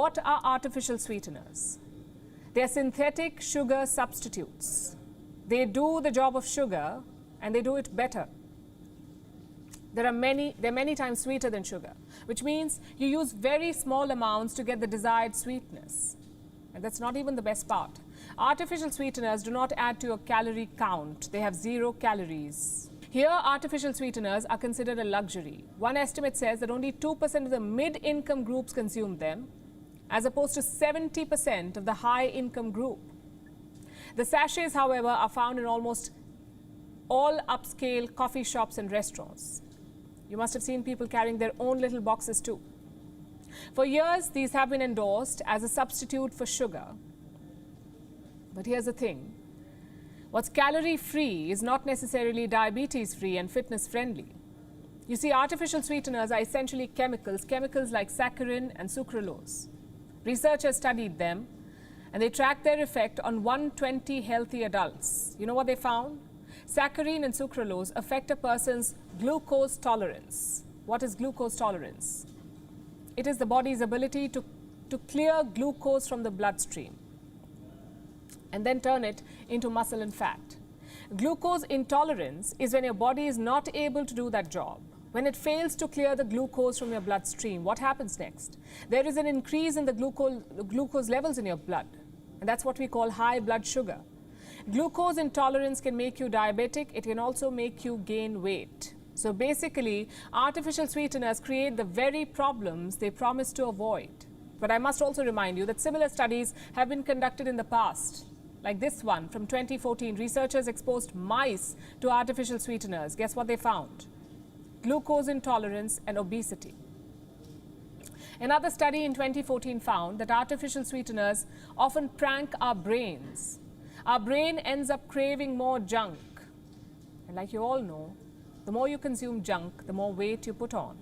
What are artificial sweeteners? They are synthetic sugar substitutes. They do the job of sugar and they do it better. They're many times sweeter than sugar, which means you use very small amounts to get the desired sweetness. And that's not even the best part. Artificial sweeteners do not add to your calorie count. They have 0 calories. Here, artificial sweeteners are considered a luxury. One estimate says that only 2% of the mid-income groups consume them, as opposed to 70% of the high-income group. The sachets, however, are found in almost all upscale coffee shops and restaurants. You must have seen people carrying their own little boxes too. For years, these have been endorsed as a substitute for sugar. But here's the thing. What's calorie-free is not necessarily diabetes-free and fitness-friendly. You see, artificial sweeteners are essentially chemicals like saccharin and sucralose. Researchers studied them, and they tracked their effect on 120 healthy adults. You know what they found? Saccharin and sucralose affect a person's glucose tolerance. What is glucose tolerance? It is the body's ability to clear glucose from the bloodstream and then turn it into muscle and fat. Glucose intolerance is when your body is not able to do that job. When it fails to clear the glucose from your bloodstream, what happens next? There is an increase in the glucose levels in your blood, and that's what we call high blood sugar. Glucose intolerance can make you diabetic. It can also make you gain weight. So basically, artificial sweeteners create the very problems they promise to avoid. But I must also remind you that similar studies have been conducted in the past. Like this one from 2014, researchers exposed mice to artificial sweeteners. Guess what they found? Glucose intolerance and obesity. Another study in 2014 found that artificial sweeteners often prank our brains. Our brain ends up craving more junk. And like you all know, the more you consume junk, the more weight you put on,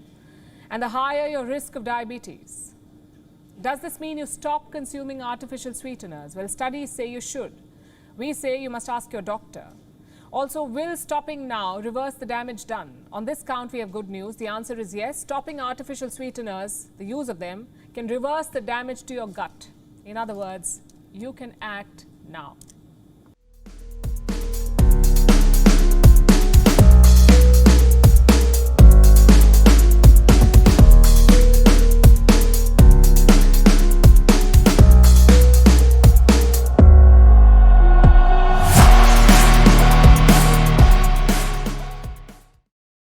and the higher your risk of diabetes. Does this mean you stop consuming artificial sweeteners? Well, studies say you should. We say you must ask your doctor. Also, will stopping now reverse the damage done? On this count, we have good news. The answer is yes. Stopping artificial sweeteners, the use of them, can reverse the damage to your gut. In other words, you can act now.